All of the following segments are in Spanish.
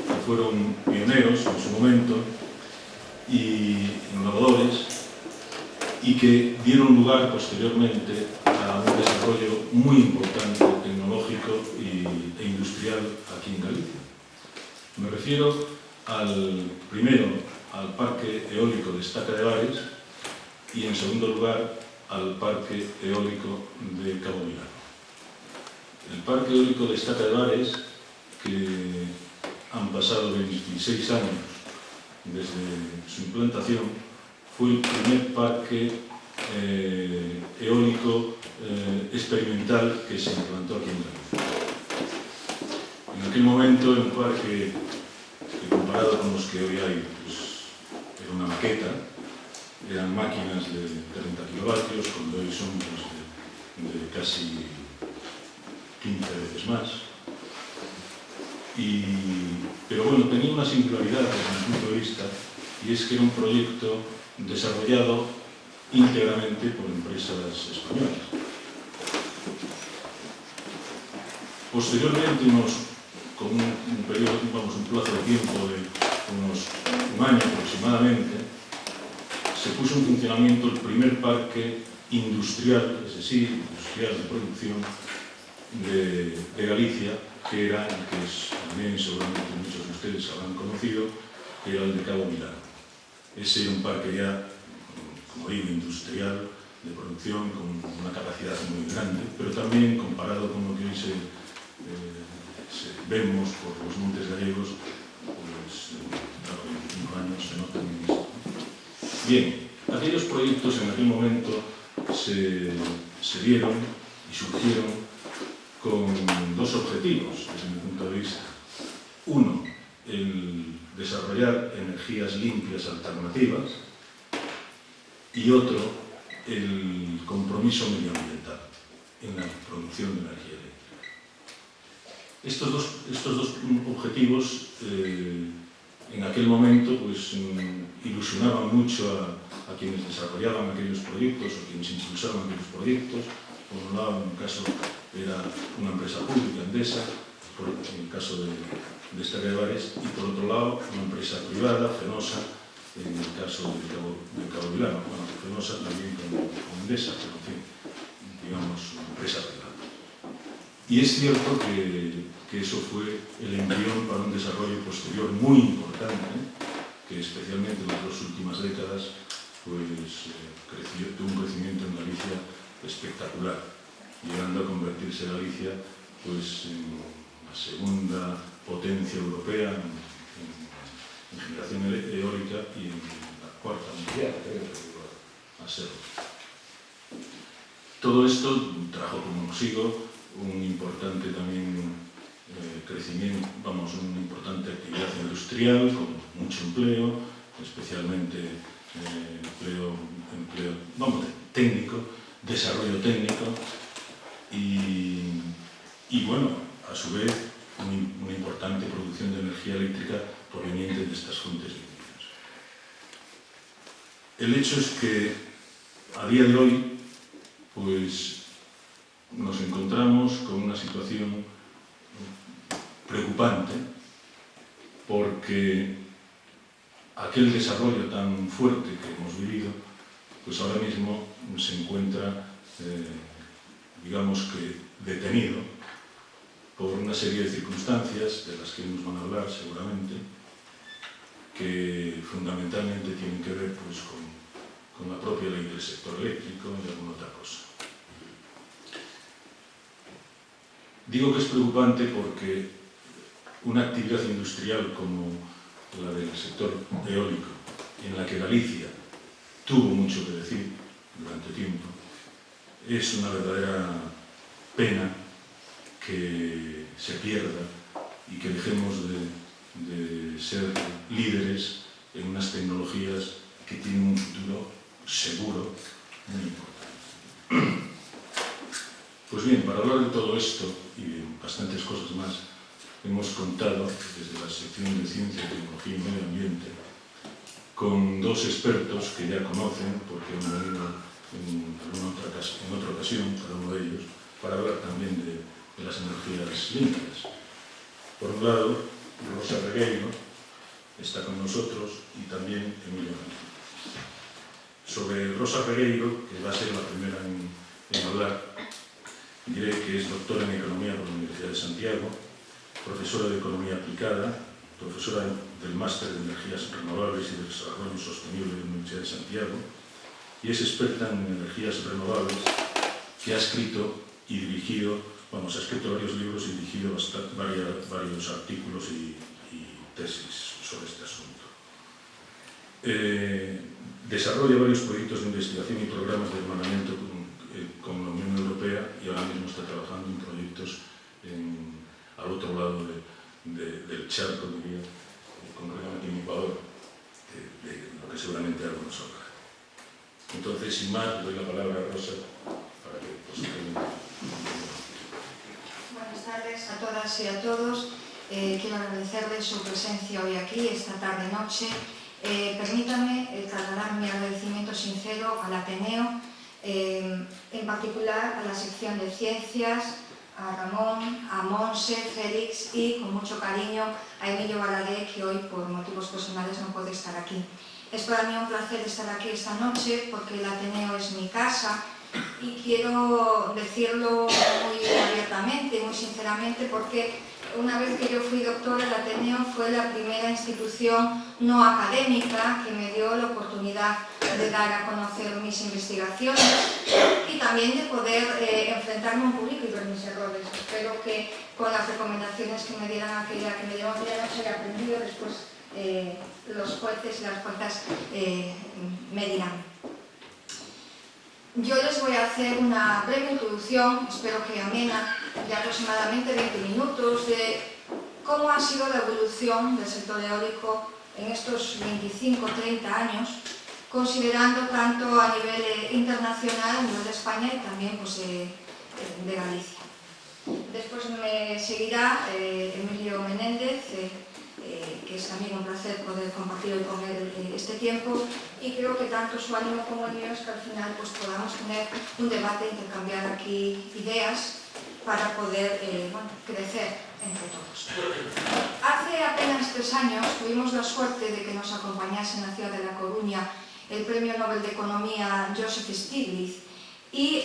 que fueron pioneros en su momento y innovadores, y que dieron lugar posteriormente a un desarrollo muy importante tecnológico e industrial aquí en Galicia. Me refiero primero al parque eólico de Estaca de Bares y, en segundo lugar, al parque eólico de Cabo Vilano. El parque eólico de Estaca de Bares, que han pasado 26 años desde su implantación, fue el primer parque eólico experimental que se implantó aquí en Galicia. En aquel momento era un parque que, comparado con los que hoy hay, pues, era una maqueta, eran máquinas de 30 kilovatios, cuando hoy son pues, de casi 15 veces más. Pero bueno, tenía una singularidad desde mi punto de vista, y es que era un proyecto desarrollado íntegramente por empresas españolas. Posteriormente, con un periodo, un plazo de tiempo de un año aproximadamente, se puso en funcionamiento el primer parque industrial, es decir, industrial de producción de Galicia, que era el que también seguramente muchos de ustedes habrán conocido, que era el de Cabo Vilano. Ese era un parque ya, como digo, industrial, de producción, con una capacidad muy grande, pero también, comparado con lo que hoy vemos por los montes gallegos, pues, claro, en 25 años se nota muy bien. Bien, aquellos proyectos en aquel momento se dieron y surgieron con dos objetivos, desde mi punto de vista. Uno, el desarrollar energías limpias alternativas, y otro, el compromiso medioambiental en la producción de energía eléctrica. Estos dos objetivos en aquel momento pues, ilusionaban mucho a quienes desarrollaban aquellos proyectos o quienes impulsaban aquellos proyectos. Por un lado, en un caso, era una empresa pública, Endesa, en el caso de Estaca de Bares, y por otro lado, una empresa privada, Fenosa, en el caso de Cabo Vilano. Bueno, Fenosa también con Endesa, pero en fin, digamos, una empresa privada. Y es cierto que eso fue el embrión para un desarrollo posterior muy importante, que especialmente en las dos últimas décadas pues, tuvo un crecimiento en Galicia espectacular, llegando a convertirse Galicia pues, en la segunda potencia europea en generación eólica y en la cuarta mundial, creo que llegó a ser. Todo esto trajo como consigo un importante también crecimiento, una importante actividad industrial con mucho empleo, especialmente empleo técnico, desarrollo técnico y bueno, a su vez una importante producción de energía eléctrica proveniente de estas fuentes limpias. El hecho es que a día de hoy pues nos encontramos con una situación preocupante, porque aquel desarrollo tan fuerte que hemos vivido pues ahora mismo se encuentra digamos que detenido por una serie de circunstancias de las que nos van a hablar seguramente, que fundamentalmente tienen que ver pues, con la propia ley del sector eléctrico y alguna otra cosa. Digo que es preocupante porque una actividad industrial como la del sector eólico, en la que Galicia tuvo mucho que decir durante tiempo, es una verdadera pena que se pierda y que dejemos de ser líderes en unas tecnologías que tienen un futuro seguro muy importante. Pues bien, para hablar de todo esto y de bastantes cosas más, hemos contado desde la sección de Ciencia, Tecnología y Medio Ambiente con dos expertos que ya conocen, porque han venido en otra ocasión, cada uno de ellos, para hablar también de las energías limpias. Por un lado, Rosa Regueiro está con nosotros y también Emilio Menendez. Sobre Rosa Regueiro, que va a ser la primera en hablar, diré que es doctora en Economía por la Universidad de Santiago, profesora de Economía Aplicada, profesora del Máster de Energías Renovables y de Desarrollo Sostenible de la Universidad de Santiago, y es experta en energías renovables, que ha escrito y dirigido, ha escrito varios libros y dirigido varios artículos y tesis sobre este asunto. Desarrolla varios proyectos de investigación y programas de hermanamiento con la Unión Europea y ahora mismo está trabajando en proyectos al otro lado del charco, diría, concretamente en Ecuador, de lo que seguramente algo nos hablará. Entonces, sin más, doy la palabra a Rosa para que Buenas tardes a todas y a todos. Quiero agradecerles su presencia hoy aquí, esta tarde-noche. Permítanme trasladar mi agradecimiento sincero al Ateneo, en particular a la sección de Ciencias, a Ramón, a Monse, Félix y, con mucho cariño, a Emilio Baladé, que hoy, por motivos personales, no puede estar aquí. Es para mí un placer estar aquí esta noche porque el Ateneo es mi casa y quiero decirlo muy abiertamente, muy sinceramente, porque una vez que yo fui doctora, el Ateneo fue la primera institución no académica que me dio la oportunidad de dar a conocer mis investigaciones y también de poder enfrentarme a un público y ver mis errores. Espero que con las recomendaciones que me dieron aquella noche haya aprendido, después los jueces y las juezas me dirán. Yo les voy a hacer una breve introducción, espero que amena, de aproximadamente 20 minutos, de cómo ha sido la evolución del sector eólico en estos 25-30 años, considerando tanto a nivel internacional, a nivel de España y también pues, de Galicia. Después me seguirá Emilio Menéndez, que es también un placer poder compartir hoy con él este tiempo, y creo que tanto su ánimo como el mío es que al final pues, podamos tener un debate, intercambiar aquí ideas para poder crecer entre todos. Hace apenas 3 años tuvimos la suerte de que nos acompañase en la ciudad de La Coruña el Premio Nobel de Economía Joseph Stiglitz, y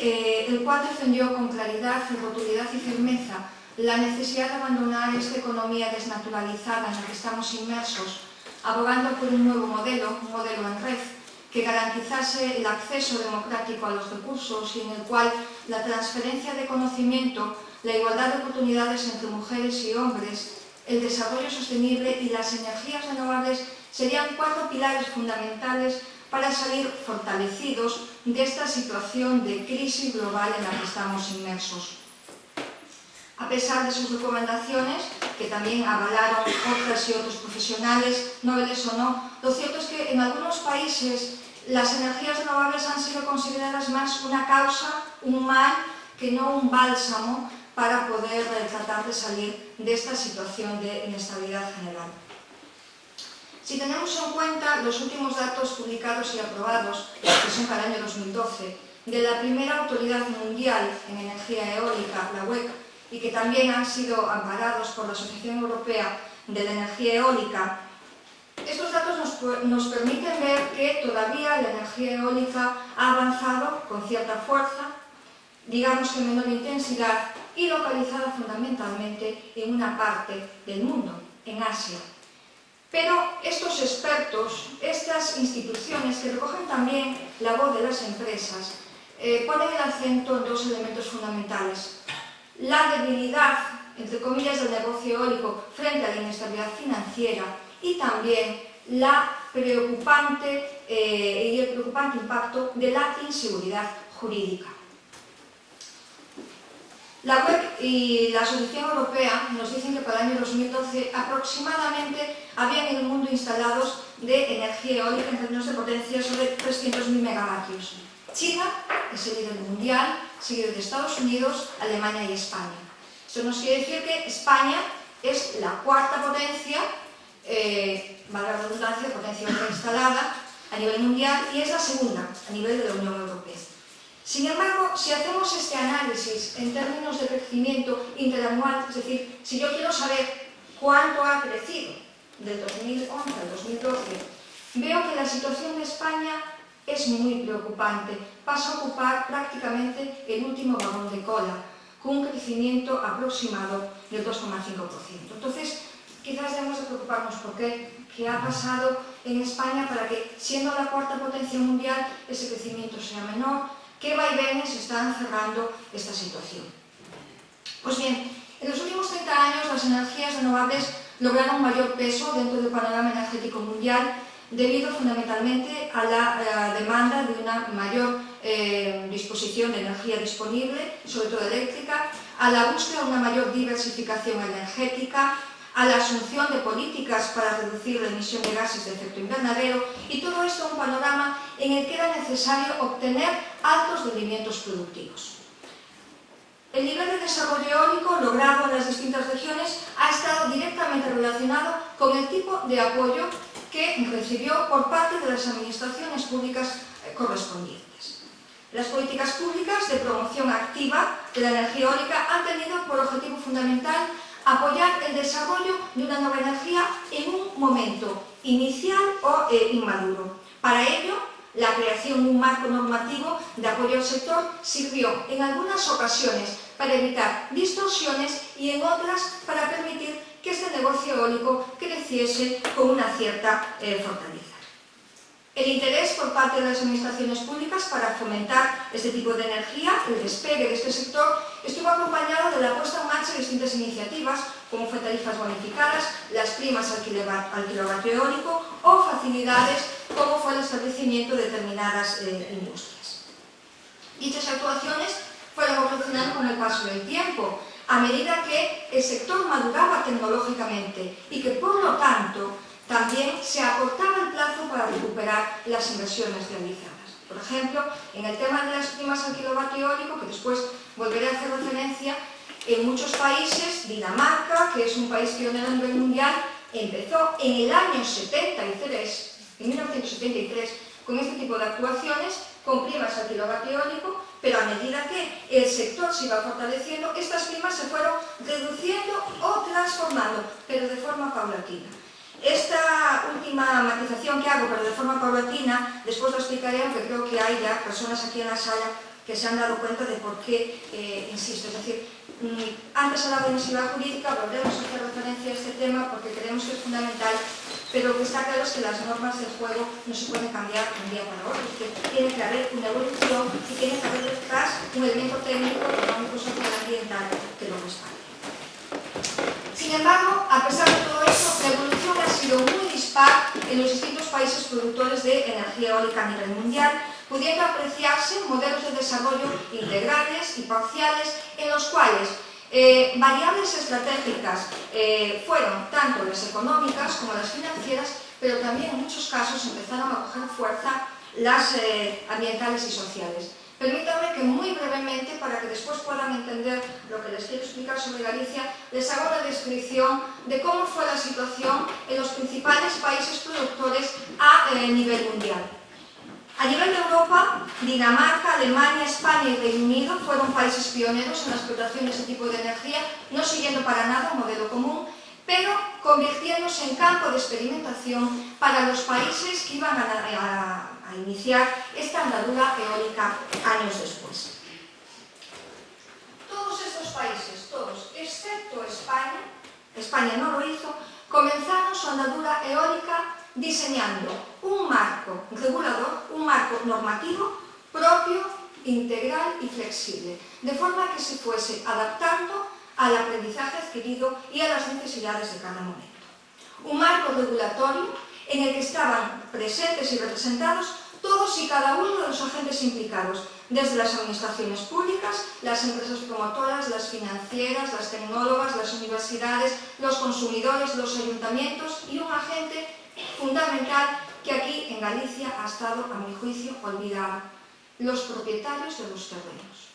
el cual defendió con claridad, rotundidad y firmeza la necesidad de abandonar esta economía desnaturalizada en la que estamos inmersos, abogando por un nuevo modelo, un modelo en red, que garantizase el acceso democrático a los recursos y en el cual la transferencia de conocimiento, la igualdad de oportunidades entre mujeres y hombres, el desarrollo sostenible y las energías renovables serían 4 pilares fundamentales para salir fortalecidos de esta situación de crisis global en la que estamos inmersos. A pesar de sus recomendaciones, que también avalaron otras y otros profesionales, nobles o no, lo cierto es que en algunos países las energías renovables han sido consideradas más una causa, un mal, que no un bálsamo para poder tratar de salir de esta situación de inestabilidad general. Si tenemos en cuenta los últimos datos publicados y aprobados, que son para el año 2012, de la primera autoridad mundial en energía eólica, la WEC, y que también han sido amparados por la Asociación Europea de la Energía Eólica, estos datos nos permiten ver que todavía la energía eólica ha avanzado con cierta fuerza, digamos que en menor intensidad, y localizada fundamentalmente en una parte del mundo, en Asia. Pero estos expertos, estas instituciones que recogen también la voz de las empresas, ponen el acento en 2 elementos fundamentales. La debilidad, entre comillas, del negocio eólico frente a la inestabilidad financiera y también la preocupante y el preocupante impacto de la inseguridad jurídica. La WEC y la Asociación Europea nos dicen que para el año 2012 aproximadamente había en el mundo instalados de energía eólica en términos de potencia sobre 300.000 megavatios. China es el líder mundial, seguido de Estados Unidos, Alemania y España. Eso nos quiere decir que España es la 4ª potencia, valga la redundancia, potencia instalada a nivel mundial, y es la 2ª a nivel de la Unión Europea. Sin embargo, si hacemos este análisis en términos de crecimiento interanual, es decir, si yo quiero saber cuánto ha crecido del 2011 al 2012, veo que la situación de España es muy preocupante. Pasa a ocupar prácticamente el último vagón de cola, con un crecimiento aproximado del 2,5%. Entonces, quizás debemos de preocuparnos por qué ha pasado en España para que, siendo la cuarta potencia mundial, ese crecimiento sea menor, qué vaivenes están cerrando esta situación. Pues bien, en los últimos 30 años las energías renovables lograron mayor peso dentro del panorama energético mundial debido fundamentalmente a la demanda de una mayor disposición de energía disponible, sobre todo eléctrica, a la búsqueda de una mayor diversificación energética, a la asunción de políticas para reducir la emisión de gases de efecto invernadero, y todo esto en un panorama en el que era necesario obtener altos rendimientos productivos. El nivel de desarrollo eólico logrado en las distintas regiones ha estado directamente relacionado con el tipo de apoyo que recibió por parte de las administraciones públicas correspondientes. Las políticas públicas de promoción activa de la energía eólica han tenido por objetivo fundamental apoyar el desarrollo de una nueva energía en un momento inicial o inmaduro. Para ello, la creación de un marco normativo de apoyo al sector sirvió en algunas ocasiones para evitar distorsiones y en otras para permitir que este negocio eólico creciese con una cierta fortaleza. El interés por parte de las administraciones públicas para fomentar este tipo de energía, el despegue de este sector, estuvo acompañado de la puesta en marcha de distintas iniciativas, como fue tarifas bonificadas, las primas al kilovatio eólico o facilidades como fue el establecimiento de determinadas industrias. Dichas actuaciones fueron evolucionando con el paso del tiempo, a medida que el sector maduraba tecnológicamente y que, por lo tanto, también se acortaba el plazo para recuperar las inversiones realizadas. Por ejemplo, en el tema de las primas al kilovatio eólico, que después volveré a hacer referencia, en muchos países, Dinamarca, que es un país pionero a nivel mundial, empezó en el año 73, en 1973, con este tipo de actuaciones, con primas al kilovatio eólico, pero a medida que el sector se iba fortaleciendo, estas primas se fueron reduciendo o transformando, pero de forma paulatina. Esta última matización que hago, pero de forma paulatina, después lo explicaré, aunque creo que hay ya personas aquí en la sala que se han dado cuenta de por qué insisto. Es decir, antes hablaba de inseguridad jurídica, volveremos a hacer referencia a este tema porque creemos que es fundamental, pero lo que está claro es que las normas del juego no se pueden cambiar de un día para otro, es que tiene que haber una evolución y tiene que haber detrás un elemento técnico, económico, social y ambiental que lo respalde. Sin embargo, a pesar de todo eso, la evolución ha sido muy dispar en los distintos países productores de energía eólica a nivel mundial, pudiendo apreciarse modelos de desarrollo integrales y parciales en los cuales variables estratégicas fueron tanto las económicas como las financieras, pero también en muchos casos empezaron a coger fuerza las ambientales y sociales. Permítanme que muy brevemente, para que después puedan entender lo que les quiero explicar sobre Galicia, les haga una descripción de cómo fue la situación en los principales países productores a nivel mundial. A nivel de Europa, Dinamarca, Alemania, España y Reino Unido fueron países pioneros en la explotación de este tipo de energía, no siguiendo para nada un modelo común, pero convirtiéndose en campo de experimentación para los países que iban a iniciar esta andadura eólica años después. Todos estos países, todos, excepto España, España no lo hizo, comenzaron su andadura eólica diseñando un marco regulador, un marco normativo propio, integral y flexible, de forma que se fuese adaptando al aprendizaje adquirido y a las necesidades de cada momento. Un marco regulatorio en el que estaban presentes y representados todos y cada uno de los agentes implicados, desde las administraciones públicas, las empresas promotoras, las financieras, las tecnólogas, las universidades, los consumidores, los ayuntamientos y un agente fundamental que aquí en Galicia ha estado, a mi juicio, olvidado: los propietarios de los terrenos.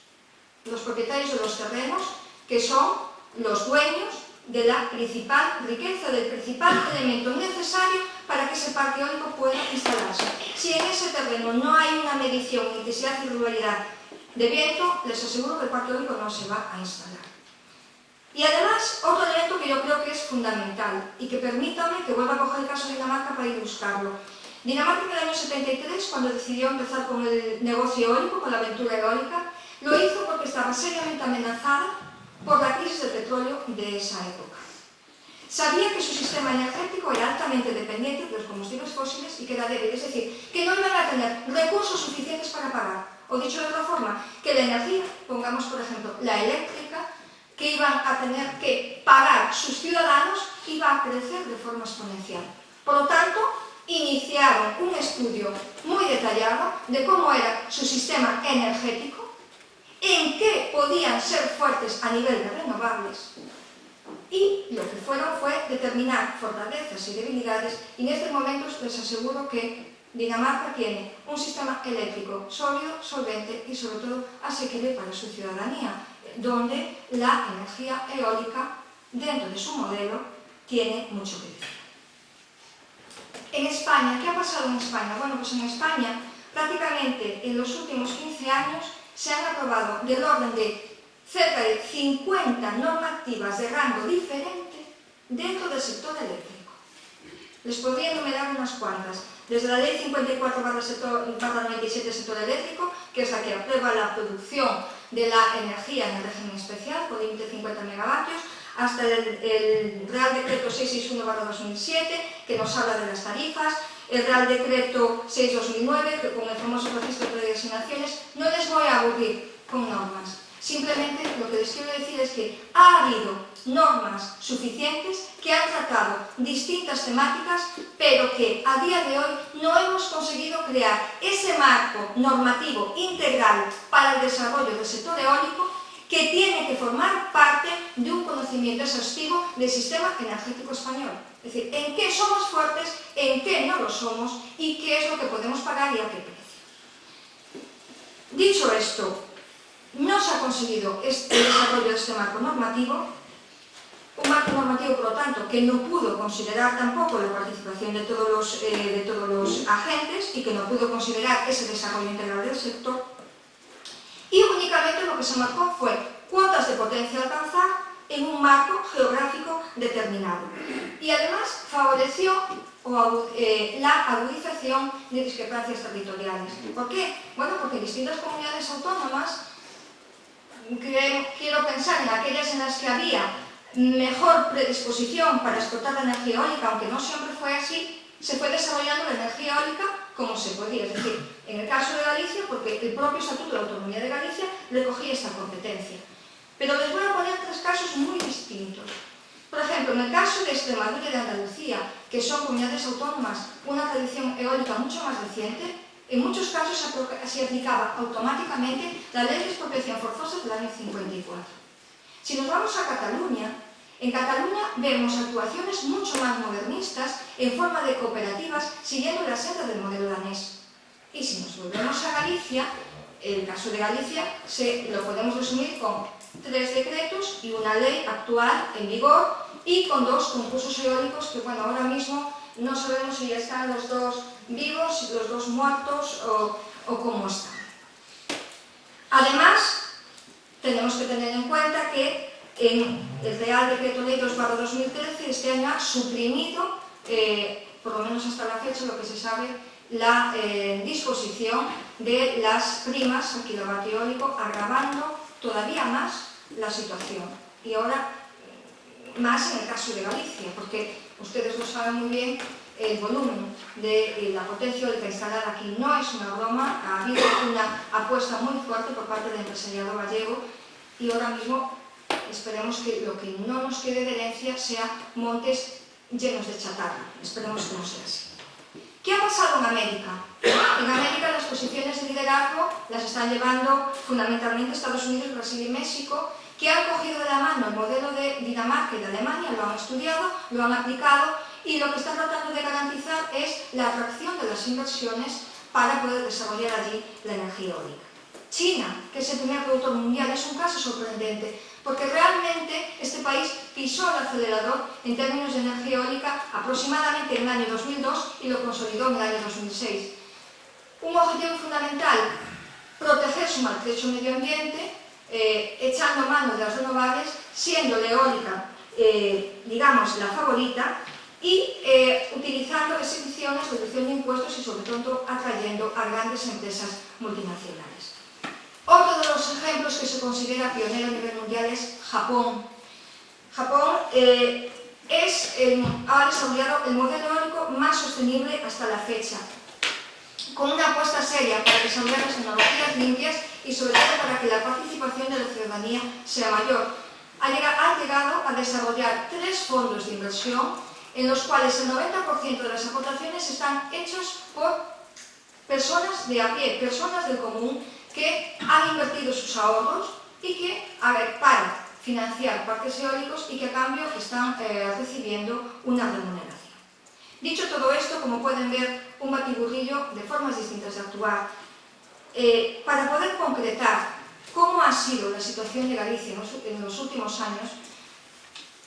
Los propietarios de los terrenos, que son los dueños de la principal riqueza, del principal elemento necesario para que ese parque eólico pueda instalarse. Si en ese terreno no hay una medición, intensidad y regularidad de viento, les aseguro que el parque eólico no se va a instalar. Y además, otro elemento que yo creo que es fundamental y que permítame que vuelva a coger el caso de Dinamarca para ilustrarlo. Dinamarca en el año 73, cuando decidió empezar con el negocio eólico, con la aventura eólica, lo hizo porque estaba seriamente amenazada por la crisis del petróleo de esa época. Sabía que su sistema energético era altamente dependiente de los combustibles fósiles y que era débil, es decir, que no iban a tener recursos suficientes para pagar. O dicho de otra forma, que la energía, pongamos por ejemplo la eléctrica, que iban a tener que pagar sus ciudadanos, iba a crecer de forma exponencial. Por lo tanto, iniciaron un estudio muy detallado de cómo era su sistema energético, en qué podían ser fuertes a nivel de renovables, y lo que fueron fue determinar fortalezas y debilidades, y en estos momentos les aseguro que Dinamarca tiene un sistema eléctrico sólido, solvente y sobre todo asequible para su ciudadanía, donde la energía eólica, dentro de su modelo, tiene mucho que decir. En España, ¿qué ha pasado en España? Bueno, pues en España, prácticamente en los últimos 15 años, se han aprobado del orden de cerca de 50 normativas de rango diferente dentro del sector eléctrico. Les podría enumerar unas cuantas. Desde la Ley 54/97 sector eléctrico, que es la que aprueba la producción de la energía en el régimen especial, por límite de 50 megavatios, hasta el Real Decreto 661/2007, que nos habla de las tarifas, el Real Decreto 6/2009, que con el famoso registro de asignaciones. No les voy a aburrir con normas. Simplemente lo que les quiero decir es que ha habido normas suficientes que han tratado distintas temáticas, pero que a día de hoy no hemos conseguido crear ese marco normativo integral para el desarrollo del sector eólico, que tiene que formar parte de un conocimiento exhaustivo del sistema energético español. Es decir, en qué somos fuertes, en qué no lo somos y qué es lo que podemos pagar y a qué precio. Dicho esto, no se ha conseguido el desarrollo de este marco normativo, un marco normativo, por lo tanto, que no pudo considerar tampoco la participación de todos los agentes y que no pudo considerar ese desarrollo integral del sector. Y únicamente lo que se marcó fue cuotas de potencia a alcanzar en un marco geográfico determinado. Y además favoreció la agudización de discrepancias territoriales. ¿Por qué? Bueno, porque distintas comunidades autónomas, quiero pensar en aquellas en las que había mejor predisposición para explotar la energía eólica, aunque no siempre fue así, se fue desarrollando la energía eólica como se podía. Es decir, en el caso de Galicia, porque el propio Estatuto de Autonomía de Galicia recogía esta competencia. Pero les voy a poner tres casos muy distintos. Por ejemplo, en el caso de Extremadura y de Andalucía, que son comunidades autónomas con una tradición eólica mucho más reciente, en muchos casos se aplicaba automáticamente la Ley de Expropiación Forzosa del año 54. Si nos vamos a Cataluña, en Cataluña vemos actuaciones mucho más modernistas en forma de cooperativas siguiendo la senda del modelo danés. Y si nos volvemos a Galicia, el caso de Galicia lo podemos resumir con 3 decretos y una ley actual en vigor y con 2 concursos eólicos que, bueno, ahora mismo no sabemos si están los 2 vivos, los 2 muertos o cómo están. Además, tenemos que tener en cuenta que en el Real Decreto Ley 2/2013 este año ha suprimido, por lo menos hasta la fecha, lo que se sabe, la disposición de las primas al kilovatio eólico, agravando todavía más la situación. Y ahora, más en el caso de Galicia, porque ustedes lo saben muy bien, el volumen de la potencia eólica instalada aquí no es una broma. Ha habido una apuesta muy fuerte por parte del empresariado gallego y ahora mismo esperemos que lo que no nos quede de herencia sea montes llenos de chatarra. Esperemos que no sea así. ¿Qué ha pasado en América? En América las posiciones de liderazgo las están llevando fundamentalmente Estados Unidos, Brasil y México, que han cogido de la mano el modelo de Dinamarca y de Alemania, lo han estudiado, lo han aplicado y lo que están tratando de garantizar es la atracción de las inversiones para poder desarrollar allí la energía eólica. China, que es el primer productor mundial, es un caso sorprendente, porque realmente este país pisó el acelerador en términos de energía eólica aproximadamente en el año 2002 y lo consolidó en el año 2006. Un objetivo fundamental, proteger su maltrecho medio ambiente, echando mano de las renovables siendo la eólica, digamos, la favorita, y utilizando exenciones, reducción de impuestos y sobre todo atrayendo a grandes empresas multinacionales. Otro de los ejemplos que se considera pionero a nivel mundial es Japón. Japón ha desarrollado el modelo eólico más sostenible hasta la fecha, con una apuesta seria para desarrollar las tecnologías limpias y sobre todo para que la participación de la ciudadanía sea mayor. Ha llegado a desarrollar 3 fondos de inversión en los cuales el 90% de las aportaciones están hechos por personas de a pie, personas del común que han invertido sus ahorros y que, para financiar parques eólicos y que a cambio están recibiendo una remuneración. Dicho todo esto, como pueden ver, un batiburrillo de formas distintas de actuar. Para poder concretar cómo ha sido la situación de Galicia en los últimos años,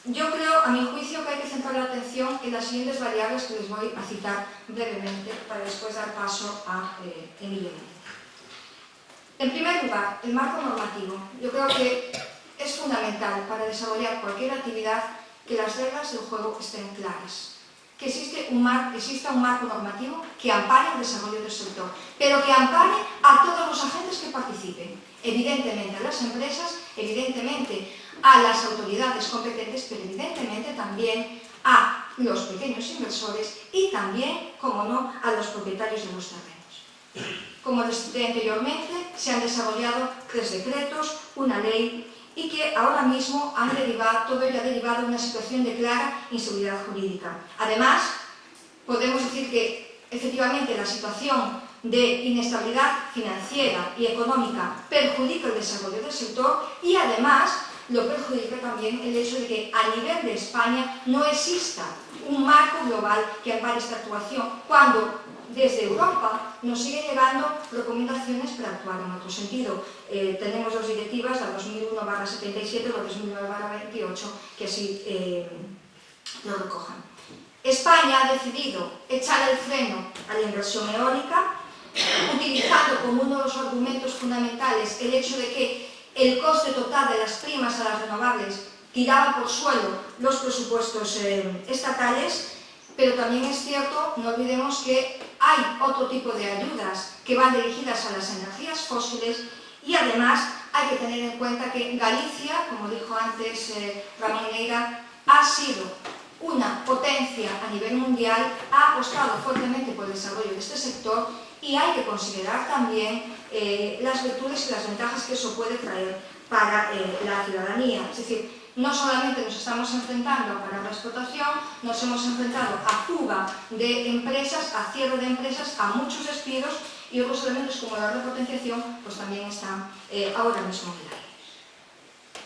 yo creo, a mi juicio, que hay que centrar la atención en las siguientes variables que les voy a citar brevemente para después dar paso a Emilio. En primer lugar, el marco normativo. Yo creo que es fundamental para desarrollar cualquier actividad que las reglas del juego estén claras, que exista un marco normativo que ampare el desarrollo del sector, pero que ampare a todos los agentes que participen, evidentemente a las empresas, evidentemente a las autoridades competentes, pero evidentemente también a los pequeños inversores y también, como no, a los propietarios de los terrenos. Como les cité anteriormente, se han desarrollado 3 decretos, una ley, y que ahora mismo todo ello ha derivado en una situación de clara inseguridad jurídica. Además, podemos decir que efectivamente la situación de inestabilidad financiera y económica perjudica el desarrollo del sector y además lo perjudica también el hecho de que a nivel de España no exista un marco global que ampare esta actuación, cuando desde Europa nos siguen llegando recomendaciones para actuar en otro sentido. Tenemos 2 directivas, la 2001/77 y la 2009/28, que así lo recojan. España ha decidido echar el freno a la inversión eólica, utilizando como uno de los argumentos fundamentales el hecho de que el coste total de las primas a las renovables tiraba por suelo los presupuestos estatales. Pero también es cierto, no olvidemos que hay otro tipo de ayudas que van dirigidas a las energías fósiles y además hay que tener en cuenta que Galicia, como dijo antes Ramón Neira, ha sido una potencia a nivel mundial, ha apostado fuertemente por el desarrollo de este sector y hay que considerar también las virtudes y las ventajas que eso puede traer para la ciudadanía. Es decir, no solamente nos estamos enfrentando a la explotación, nos hemos enfrentado a fuga de empresas, a cierre de empresas, a muchos despidos y otros elementos como la repotenciación pues también están ahora mismo en el aire.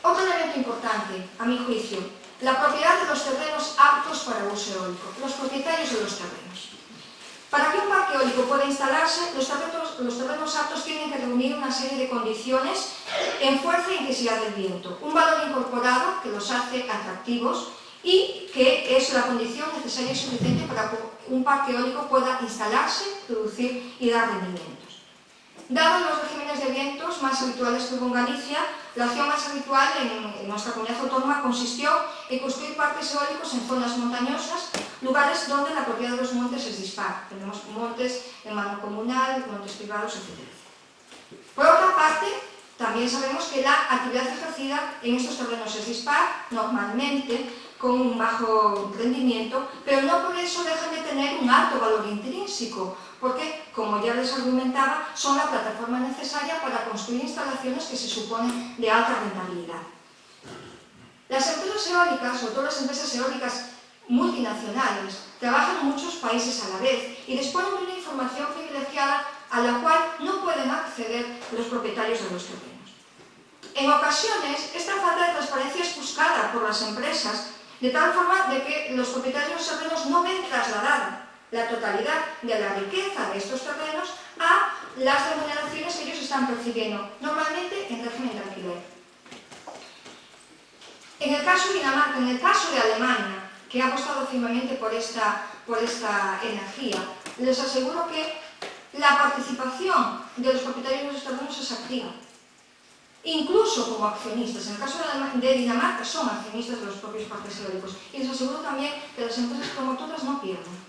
Otro elemento importante, a mi juicio, la propiedad de los terrenos aptos para uso eólico, los propietarios de los terrenos. Para que un parque eólico pueda instalarse, los terrenos aptos tienen que reunir una serie de condiciones en fuerza e intensidad del viento, un valor incorporado que los hace atractivos y que es la condición necesaria y suficiente para que un parque eólico pueda instalarse, producir y dar rendimientos. Dados los regímenes de vientos más habituales que hubo en Galicia, la acción más habitual en nuestra comunidad autónoma consistió en construir parques eólicos en zonas montañosas, lugares donde la propiedad de los montes es dispar. Tenemos montes en mano comunal, montes privados, etc. Por otra parte, también sabemos que la actividad ejercida en estos terrenos es dispar, normalmente con un bajo rendimiento, pero no por eso dejan de tener un alto valor intrínseco, porque, como ya les argumentaba, son la plataforma necesaria para construir instalaciones que se suponen de alta rentabilidad. Las empresas eólicas, sobre todo las empresas eólicas multinacionales, trabajan en muchos países a la vez y disponen de una información privilegiada a la cual no pueden acceder los propietarios de los terrenos. En ocasiones, esta falta de transparencia es buscada por las empresas de tal forma de que los propietarios de los terrenos no ven trasladada la totalidad de la riqueza de estos terrenos a las remuneraciones que ellos están percibiendo, normalmente en régimen de alquiler. En el caso de Dinamarca, en el caso de Alemania, que ha apostado firmemente por esta energía, les aseguro que la participación de los propietarios de los terrenos es activa. incluso como accionistas. En el caso de Dinamarca son accionistas de los propios parques eólicos. Y les aseguro también que las empresas promotoras no pierden.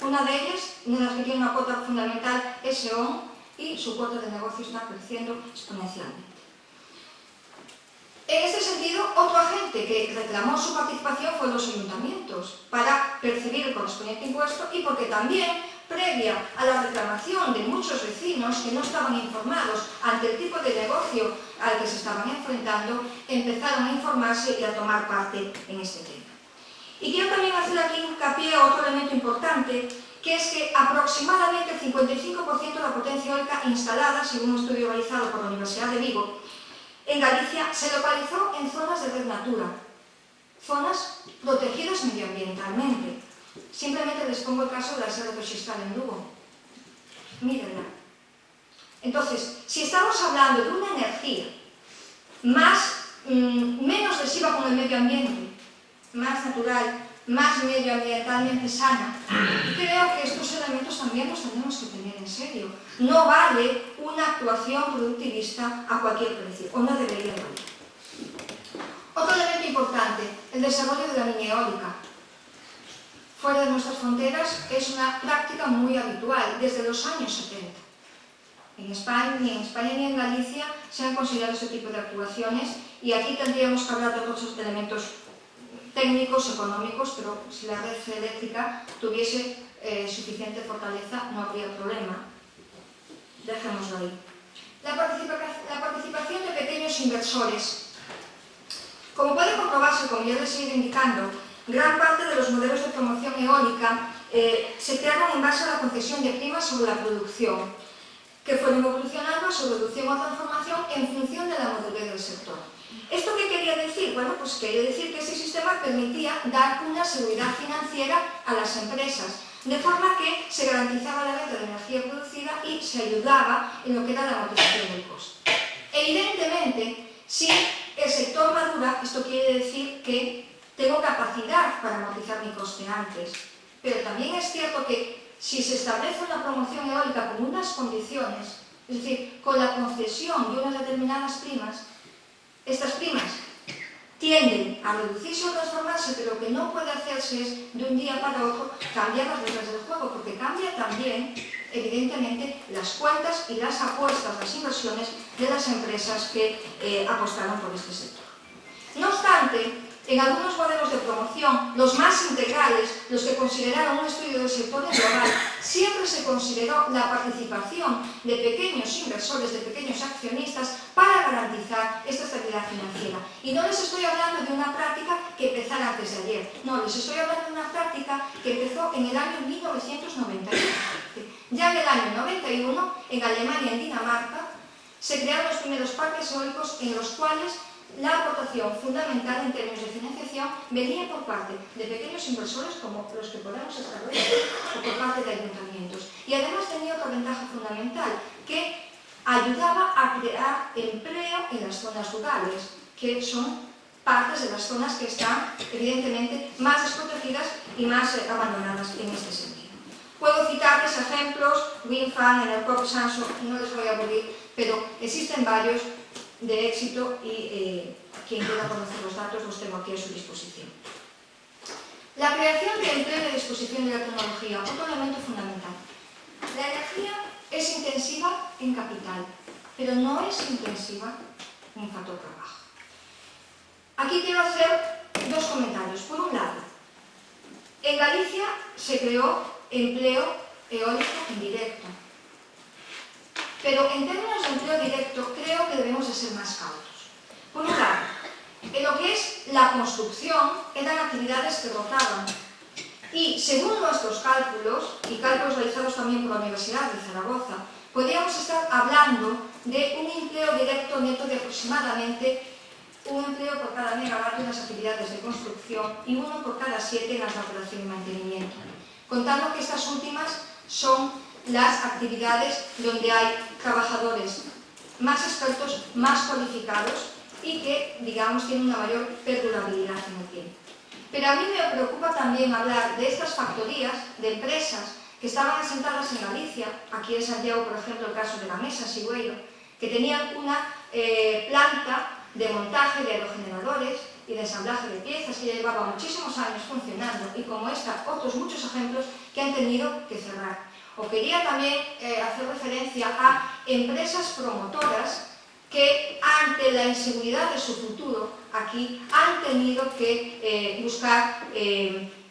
Una de ellas, una de las que tiene una cuota fundamental, es E.ON, y su cuota de negocio está creciendo exponencialmente. En este sentido, otro agente que reclamó su participación fue los ayuntamientos para percibir el correspondiente impuesto y porque también, previa a la reclamación de muchos vecinos que no estaban informados ante el tipo de negocio al que se estaban enfrentando, empezaron a informarse y a tomar parte en este tema. Y quiero también hacer aquí hincapié a otro elemento importante, que es que aproximadamente el 55% de la potencia eólica instalada, según un estudio realizado por la Universidad de Vigo, en Galicia, se localizó en zonas de red natura, zonas protegidas medioambientalmente. Simplemente les pongo el caso de la Serra do Xistal en Lugo. Mírenla. Entonces, si estamos hablando de una energía menos lesiva con el medio ambiente, más natural, más medioambientalmente sana, creo que estos elementos también los tenemos que tener en serio. No vale una actuación productivista a cualquier precio, o no debería valer. Otro elemento importante, el desarrollo de la línea eólica. Fuera de nuestras fronteras es una práctica muy habitual, desde los años 70. Ni en España ni en Galicia se han considerado este tipo de actuaciones, y aquí tendríamos que hablar de otros elementos técnicos, económicos, pero si la red eléctrica tuviese suficiente fortaleza no habría problema. Dejémoslo ahí. La participación de pequeños inversores. Como puede comprobarse, como ya les he ido indicando, gran parte de los modelos de promoción eólica se crearon en base a la concesión de primas sobre la producción, que fueron evolucionando a su reducción o transformación en función de la madurez del sector. ¿Esto qué quería decir? Bueno, pues quería decir que este sistema permitía dar una seguridad financiera a las empresas, de forma que se garantizaba la venta de energía producida y se ayudaba en lo que era la amortización del coste. Evidentemente, si el sector madura, esto quiere decir que tengo capacidad para amortizar mi coste antes, pero también es cierto que si se establece una promoción eólica con unas condiciones, es decir, con la concesión de unas determinadas primas, estas primas tienden a reducirse o transformarse, pero lo que no puede hacerse es de un día para otro cambiar las reglas del juego, porque cambia también, evidentemente, las cuentas y las apuestas, las inversiones de las empresas que apostaron por este sector. No obstante, en algunos modelos de promoción, los más integrales, los que consideraron un estudio del sector global, siempre se consideró la participación de pequeños inversores, de pequeños accionistas, para garantizar esta estabilidad financiera. Y no les estoy hablando de una práctica que empezara antes de ayer, no, les estoy hablando de una práctica que empezó en el año 1991. Ya en el año 91, en Alemania y en Dinamarca, se crearon los primeros parques eólicos en los cuales la aportación fundamental en términos de financiación venía por parte de pequeños inversores como los que podemos estar hoy o por parte de ayuntamientos. Y además tenía otra ventaja fundamental, que ayudaba a crear empleo en las zonas rurales, que son partes de las zonas que están evidentemente más desprotegidas y más abandonadas en este sentido. Puedo citarles ejemplos, WindFarm, Enercop, Sanso, no les voy a aburrir, pero existen varios de éxito y quien quiera conocer los datos los tengo aquí a su disposición. La creación de empleo y disposición de la tecnología, otro elemento fundamental. La energía es intensiva en capital, pero no es intensiva en factor trabajo. Aquí quiero hacer dos comentarios. Por un lado, en Galicia se creó empleo eólico indirecto. Pero en términos de empleo directo, creo que debemos de ser más cautos. Por un lado, en lo que es la construcción, eran actividades que rotaban. Y según nuestros cálculos, y cálculos realizados también por la Universidad de Zaragoza, podríamos estar hablando de un empleo directo neto de aproximadamente un empleo por cada megavatio en las actividades de construcción y uno por cada 7 en las de operación y mantenimiento. Contando que estas últimas son las actividades donde hay trabajadores más expertos, más cualificados y que, digamos, tienen una mayor perdurabilidad en el tiempo. Pero a mí me preocupa también hablar de estas factorías, de empresas que estaban asentadas en Galicia, aquí en Santiago, por ejemplo, el caso de la Mesa Sigüeiro, que tenían una planta de montaje de aerogeneradores y de ensamblaje de piezas que ya llevaba muchísimos años funcionando, y como esta, otros muchos ejemplos que han tenido que cerrar. O quería también hacer referencia a empresas promotoras que ante la inseguridad de su futuro aquí han tenido que buscar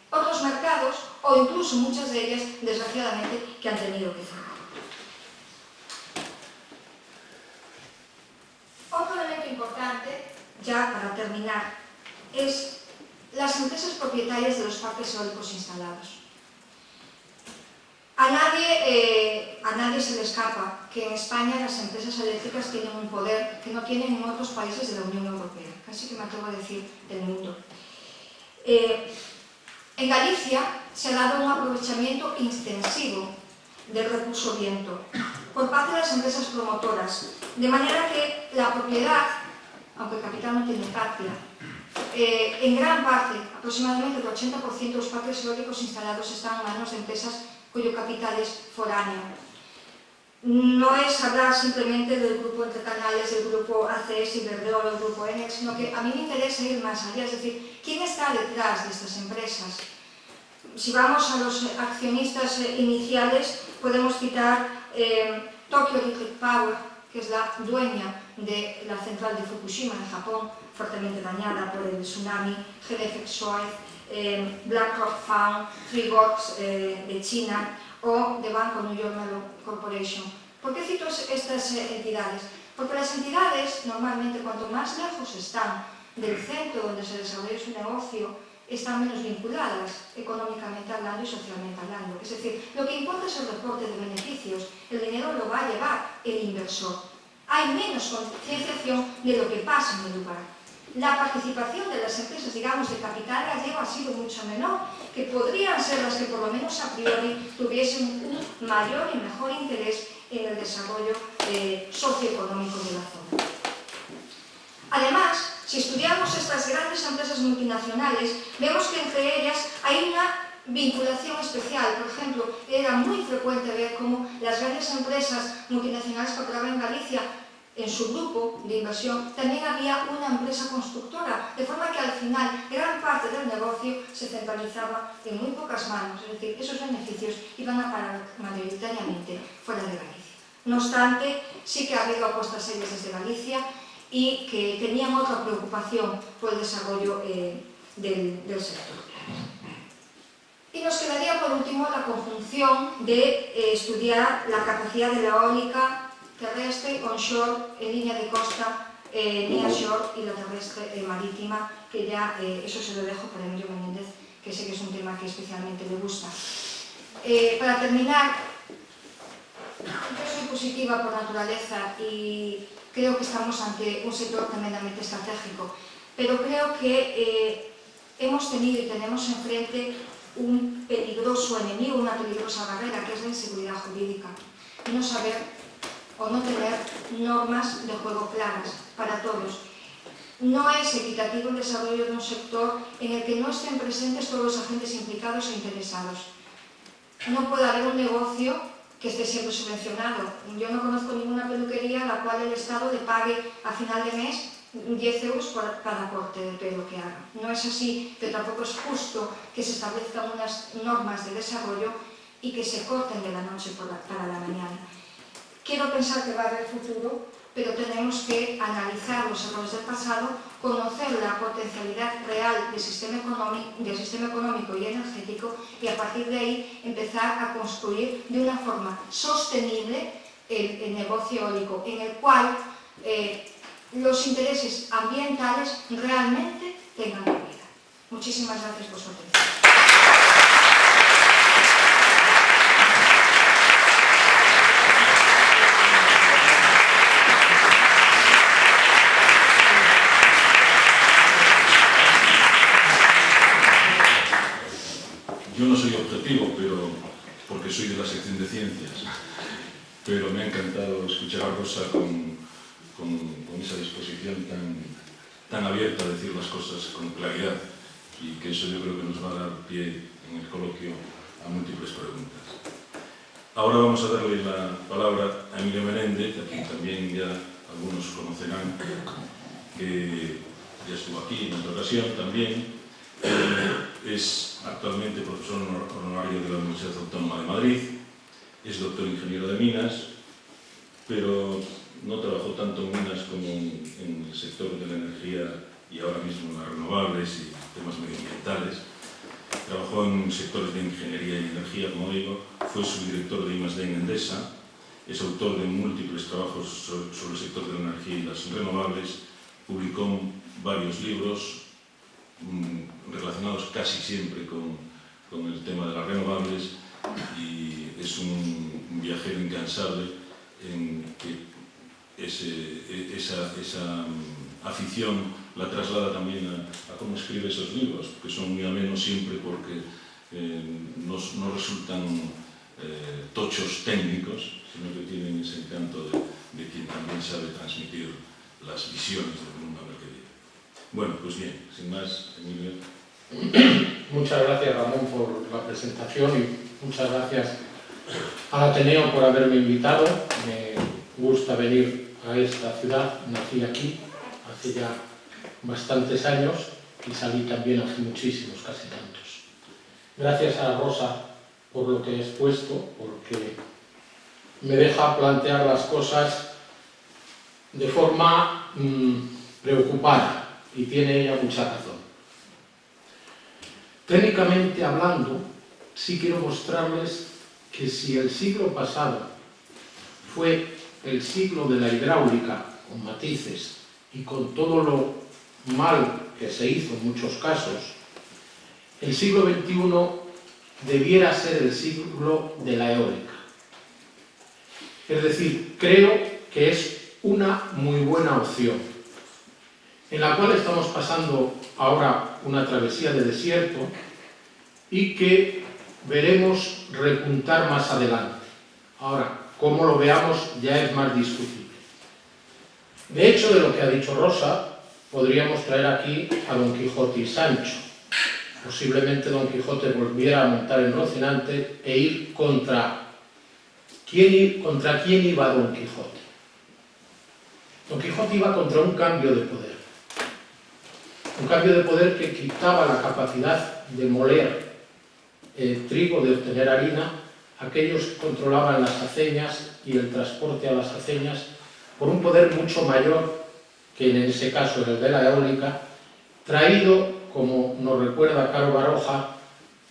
otros mercados, o incluso muchas de ellas, desgraciadamente, que han tenido que cerrar. Otro elemento importante, ya para terminar, es las empresas propietarias de los parques eólicos instalados. A nadie se le escapa que en España las empresas eléctricas tienen un poder que no tienen en otros países de la Unión Europea, casi que me atrevo a decir del mundo. En Galicia se ha dado un aprovechamiento extensivo del recurso viento por parte de las empresas promotoras, de manera que la propiedad, aunque el capital no tiene patria, en gran parte, aproximadamente el 80% de los parques eólicos instalados están en manos de empresas cuyo capital es foráneo. No es hablar simplemente del grupo Entre Canales, del grupo ACS, Iberdrola, del grupo Enex, sino que a mí me interesa ir más allá, es decir, ¿quién está detrás de estas empresas? Si vamos a los accionistas iniciales, podemos citar Tokyo Electric Power, que es la dueña de la central de Fukushima en Japón, fuertemente dañada por el tsunami, GDF Suez, BlackRock Fund, Freeworks de China, o de Banco New York Mellon Corporation. ¿Por qué cito estas entidades? Porque las entidades, normalmente, cuanto más lejos están del centro donde se desarrolla su negocio, están menos vinculadas económicamente hablando y socialmente hablando. Es decir, lo que importa es el reporte de beneficios, el dinero lo va a llevar el inversor. Hay menos concienciación de lo que pasa en el lugar. La participación de las empresas, digamos, de capital gallego ha sido mucho menor, que podrían ser las que por lo menos a priori tuviesen un mayor y mejor interés en el desarrollo socioeconómico de la zona. Además, si estudiamos estas grandes empresas multinacionales, vemos que entre ellas hay una vinculación especial. Por ejemplo, era muy frecuente ver cómo las grandes empresas multinacionales que operaban en Galicia, en su grupo de inversión, también había una empresa constructora, de forma que al final gran parte del negocio se centralizaba en muy pocas manos, es decir, esos beneficios iban a parar mayoritariamente fuera de Galicia. No obstante, sí que ha habido apuestas serias desde Galicia y que tenían otra preocupación por el desarrollo del sector. Y nos quedaría por último la conjunción de estudiar la capacidad de la eólica terrestre, onshore, en línea de costa, nearshore y la terrestre marítima, que ya eso se lo dejo para Emilio Menéndez, que sé que es un tema que especialmente le gusta. Para terminar, yo soy positiva por naturaleza y creo que estamos ante un sector tremendamente estratégico, pero creo que hemos tenido y tenemos enfrente un peligroso enemigo, una peligrosa barrera, que es la inseguridad jurídica. No saber o no tener normas de juego claras para todos. No es equitativo el desarrollo de un sector en el que no estén presentes todos los agentes implicados e interesados. No puede haber un negocio que esté siempre subvencionado. Yo no conozco ninguna peluquería a la cual el Estado le pague a final de mes 10 euros por cada corte de pelo que haga. No es así, pero tampoco es justo que se establezcan unas normas de desarrollo y que se corten de la noche para la mañana. Quiero pensar que va a haber futuro, pero tenemos que analizar los errores del pasado, conocer la potencialidad real del sistema económico y energético y a partir de ahí empezar a construir de una forma sostenible el negocio eólico, en el cual los intereses ambientales realmente tengan cabida. Muchísimas gracias por su atención. Yo no soy objetivo, porque soy de la sección de ciencias, pero me ha encantado escuchar a Rosa con esa disposición tan abierta a decir las cosas con claridad, y que eso yo creo que nos va a dar pie en el coloquio a múltiples preguntas. Ahora vamos a darle la palabra a Emilio Menéndez, a quien también ya algunos conocerán, que ya estuvo aquí en otra ocasión también. Es actualmente profesor honorario de la Universidad Autónoma de Madrid, es doctor ingeniero de minas, pero no trabajó tanto en minas como en el sector de la energía y ahora mismo en las renovables y temas medioambientales. Trabajó en sectores de ingeniería y energía, como digo, fue subdirector de I+D en Endesa, es autor de múltiples trabajos sobre el sector de la energía y las renovables, publicó varios libros relacionados casi siempre con el tema de las renovables y es un viajero incansable en que esa afición la traslada también a cómo escribe esos libros, que son muy amenos siempre porque no resultan tochos técnicos, sino que tienen ese encanto de quien también sabe transmitir las visiones del mundo en el que vive. Bueno, pues bien, sin más, Emilio. Muchas gracias, Ramón, por la presentación y muchas gracias al Ateneo por haberme invitado. Me gusta venir a esta ciudad, nací aquí hace ya bastantes años y salí también hace muchísimos, casi tantos. Gracias a Rosa por lo que he expuesto, porque me deja plantear las cosas de forma preocupada y tiene ella mucha razón. Técnicamente hablando, sí quiero mostrarles que si el siglo pasado fue el siglo de la hidráulica, con matices y con todo lo mal que se hizo en muchos casos, el siglo XXI debiera ser el siglo de la eólica. Es decir, creo que es una muy buena opción, en la cual estamos pasando ahora una travesía de desierto y que veremos repuntar más adelante. Ahora, cómo lo veamos ya es más discutible. De hecho, de lo que ha dicho Rosa, podríamos traer aquí a Don Quijote y Sancho. Posiblemente Don Quijote volviera a montar en Rocinante e ir contra quién iba Don Quijote. Don Quijote iba contra un cambio de poder. Un cambio de poder que quitaba la capacidad de moler trigo, de obtener harina, a aquellos que controlaban las aceñas y el transporte a las aceñas, por un poder mucho mayor, que en ese caso era el de la eólica, traído, como nos recuerda Caro Baroja,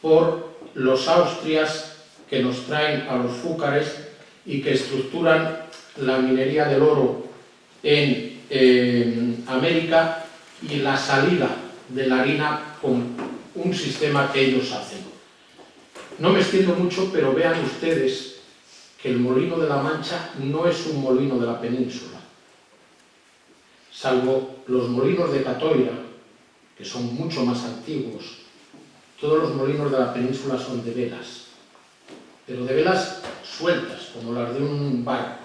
por los austrias que nos traen a los fúcares y que estructuran la minería del oro en América y la salida de la harina con un sistema que ellos hacen. No me extiendo mucho, pero vean ustedes que el Molino de la Mancha no es un molino de la península. Salvo los molinos de Catoira, que son mucho más antiguos, todos los molinos de la península son de velas, pero de velas sueltas, como las de un barco,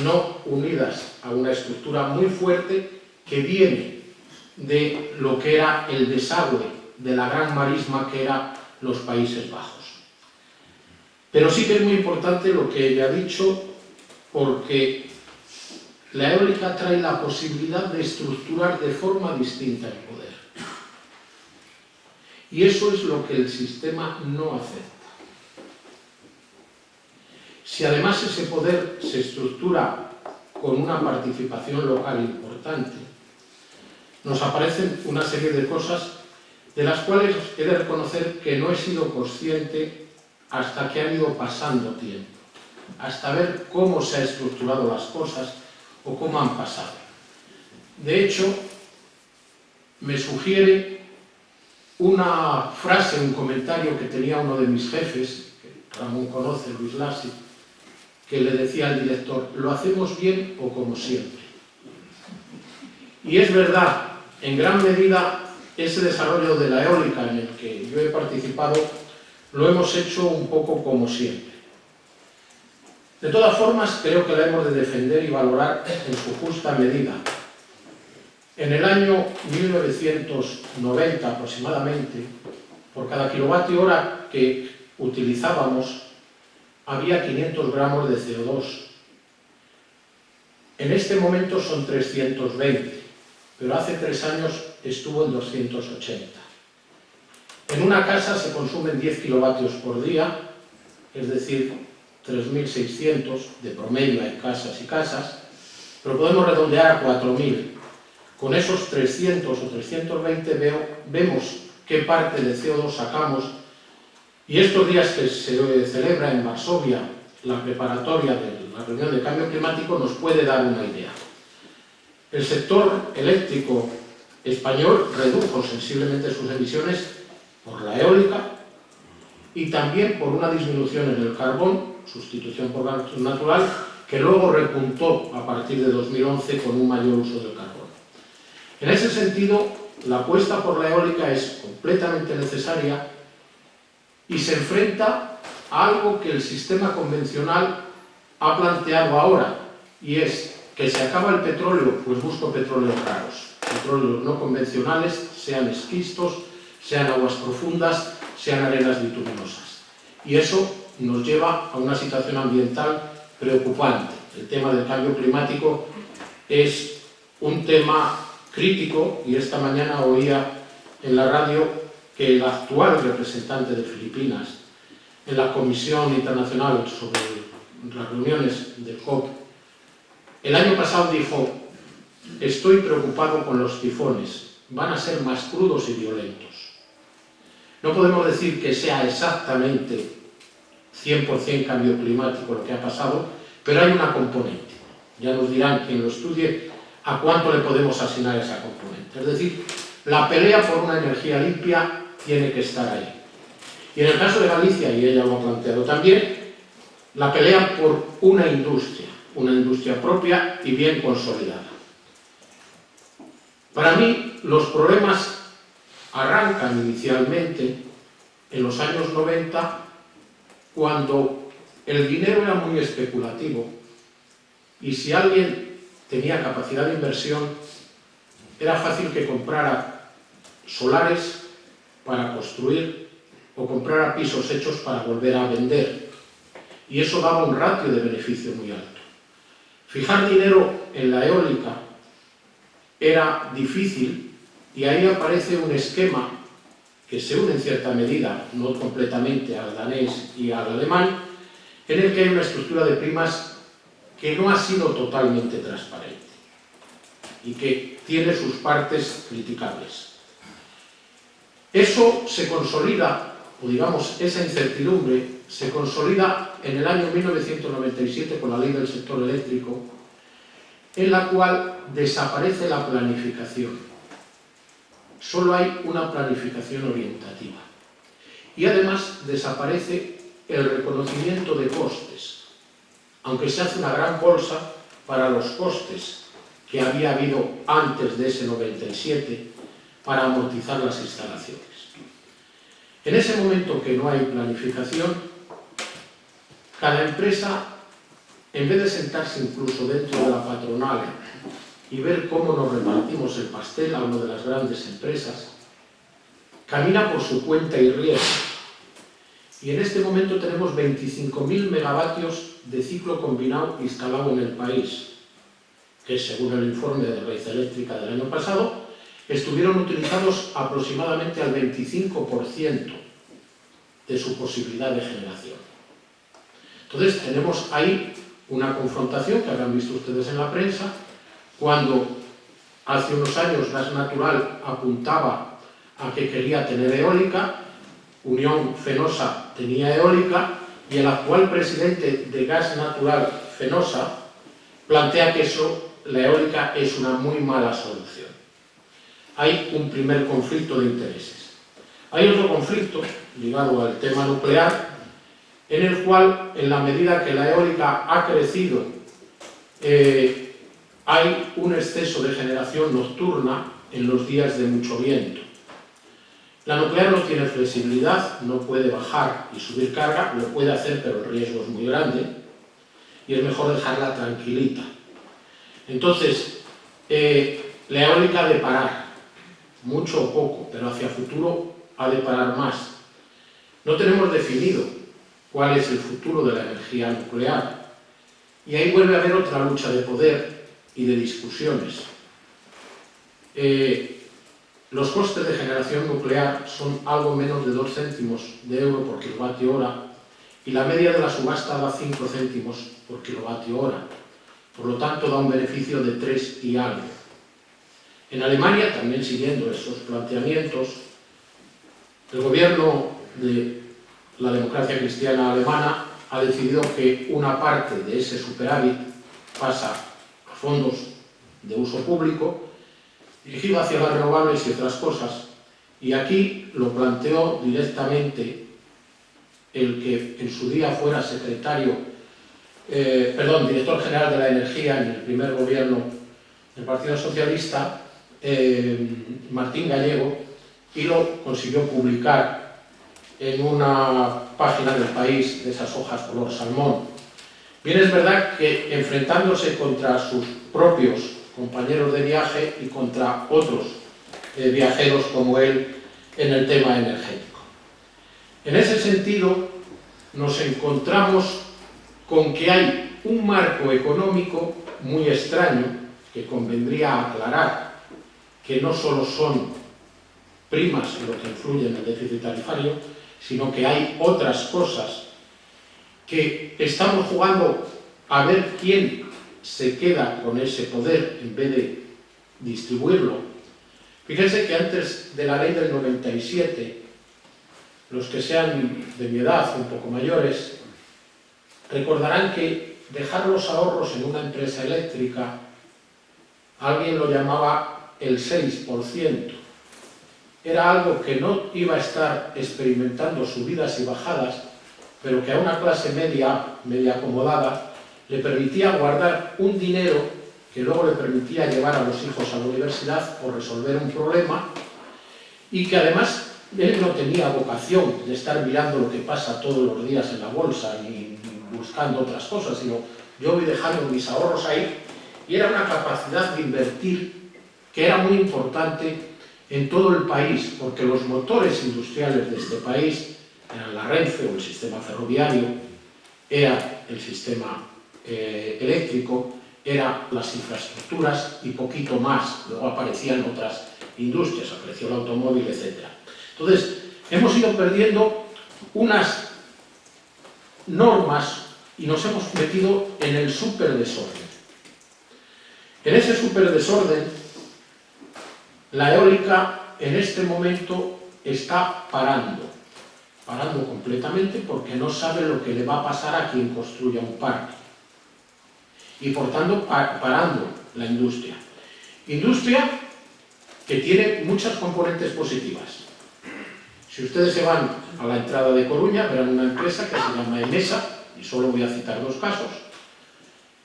no unidas a una estructura muy fuerte que viene de lo que era el desagüe de la gran marisma que era los Países Bajos. Pero sí que es muy importante lo que ella ha dicho, porque la eólica trae la posibilidad de estructurar de forma distinta el poder. Y eso es lo que el sistema no acepta. Si además ese poder se estructura con una participación local importante, nos aparecen una serie de cosas de las cuales he de reconocer que no he sido consciente hasta que han ido pasando tiempo, hasta ver cómo se han estructurado las cosas o cómo han pasado. De hecho, me sugiere una frase, un comentario que tenía uno de mis jefes, que Ramón conoce, Luis Lassi, que le decía al director: ¿lo hacemos bien o como siempre? Y es verdad, en gran medida ese desarrollo de la eólica en el que yo he participado lo hemos hecho un poco como siempre. De todas formas, creo que la hemos de defender y valorar en su justa medida. En el año 1990 aproximadamente, por cada kilovatio hora que utilizábamos, había 500 gramos de CO2. En este momento son 320, pero hace 3 años estuvo en 280. En una casa se consumen 10 kilovatios por día, es decir, 3.600 de promedio en casas y casas, pero podemos redondear a 4.000. Con esos 300 o 320 vemos qué parte de CO2 sacamos, y estos días que se celebra en Varsovia la preparatoria de la reunión de cambio climático nos puede dar una idea. El sector eléctrico español redujo sensiblemente sus emisiones por la eólica y también por una disminución en el carbón, sustitución por gas natural, que luego repuntó a partir de 2011 con un mayor uso del carbón. En ese sentido, la apuesta por la eólica es completamente necesaria y se enfrenta a algo que el sistema convencional ha planteado ahora, y es que se acaba el petróleo, pues busco petróleos raros, petróleos no convencionales, sean esquistos, sean aguas profundas, sean arenas bituminosas. Y eso nos lleva a una situación ambiental preocupante. El tema del cambio climático es un tema crítico, y esta mañana oía en la radio que el actual representante de Filipinas en la Comisión Internacional sobre las reuniones del COP, el año pasado dijo: estoy preocupado con los tifones, van a ser más crudos y violentos. No podemos decir que sea exactamente 100% cambio climático lo que ha pasado, pero hay una componente. Ya nos dirán quien lo estudie a cuánto le podemos asignar esa componente. Es decir, la pelea por una energía limpia tiene que estar ahí. Y en el caso de Galicia, y ella lo ha planteado también, la pelea por una industria propia y bien consolidada. Para mí, los problemas arrancan inicialmente en los años 90, cuando el dinero era muy especulativo y si alguien tenía capacidad de inversión, era fácil que comprara solares para construir o comprara pisos hechos para volver a vender. Y eso daba un ratio de beneficio muy alto. Fijar dinero en la eólica era difícil, y ahí aparece un esquema que se une en cierta medida, no completamente al danés y al alemán, en el que hay una estructura de primas que no ha sido totalmente transparente y que tiene sus partes criticables. Eso se consolida, o digamos, esa incertidumbre se consolida en el año 1997 con la ley del sector eléctrico, en la cual desaparece la planificación. Solo hay una planificación orientativa. Y además desaparece el reconocimiento de costes, aunque se hace una gran bolsa para los costes que había habido antes de ese 97 para amortizar las instalaciones. En ese momento que no hay planificación, cada empresa, en vez de sentarse incluso dentro de la patronal y ver cómo nos repartimos el pastel a una de las grandes empresas, camina por su cuenta y riesgo. Y en este momento tenemos 25.000 megavatios de ciclo combinado instalado en el país, que según el informe de Red Eléctrica del año pasado, estuvieron utilizados aproximadamente al 25% de su posibilidad de generación. Entonces tenemos ahí una confrontación que habrán visto ustedes en la prensa, cuando hace unos años Gas Natural apuntaba a que quería tener eólica, Unión Fenosa tenía eólica, y el actual presidente de Gas Natural Fenosa plantea que la eólica es una muy mala solución. Hay un primer conflicto de intereses. Hay otro conflicto ligado al tema nuclear, en el cual, en la medida que la eólica ha crecido, hay un exceso de generación nocturna en los días de mucho viento. La nuclear no tiene flexibilidad, no puede bajar y subir carga, lo puede hacer, pero el riesgo es muy grande, y es mejor dejarla tranquilita. Entonces, la eólica ha de parar, mucho o poco, pero hacia futuro ha de parar más. No tenemos definido cuál es el futuro de la energía nuclear. Y ahí vuelve a haber otra lucha de poder y de discusiones. Los costes de generación nuclear son algo menos de 2 céntimos de euro por kilovatio hora y la media de la subasta da 5 céntimos por kilovatio hora. Por lo tanto, da un beneficio de 3 y algo. En Alemania, también siguiendo esos planteamientos, el gobierno de la democracia cristiana alemana ha decidido que una parte de ese superávit pasa a fondos de uso público dirigido hacia las renovables y otras cosas, y aquí lo planteó directamente el que en su día fuera director general de la energía en el primer gobierno del Partido Socialista, Martín Gallego, y lo consiguió publicar en una página del País de esas hojas color salmón. Bien, es verdad que enfrentándose contra sus propios compañeros de viaje y contra otros viajeros como él en el tema energético. En ese sentido, nos encontramos con que hay un marco económico muy extraño que convendría aclarar, que no solo son primas lo que influye en el déficit tarifario, sino que hay otras cosas que estamos jugando a ver quién se queda con ese poder en vez de distribuirlo. Fíjense que antes de la ley del 97, los que sean de mi edad, un poco mayores, recordarán que dejar los ahorros en una empresa eléctrica, alguien lo llamaba el 6%. Era algo que no iba a estar experimentando subidas y bajadas, pero que a una clase media acomodada, le permitía guardar un dinero que luego le permitía llevar a los hijos a la universidad o resolver un problema, y que además él no tenía vocación de estar mirando lo que pasa todos los días en la bolsa ni buscando otras cosas, sino yo voy dejando mis ahorros ahí, y era una capacidad de invertir que era muy importante en todo el país, porque los motores industriales de este país eran la Renfe o el sistema ferroviario, era el sistema eléctrico, eran las infraestructuras y poquito más. Luego aparecían otras industrias, apareció el automóvil, etc. Entonces, hemos ido perdiendo unas normas y nos hemos metido en el superdesorden. En ese superdesorden, la eólica en este momento está parando completamente porque no sabe lo que le va a pasar a quien construya un parque. Y por tanto, parando la industria. Industria que tiene muchas componentes positivas. Si ustedes se van a la entrada de Coruña, verán una empresa que se llama Emesa, y solo voy a citar 2 casos,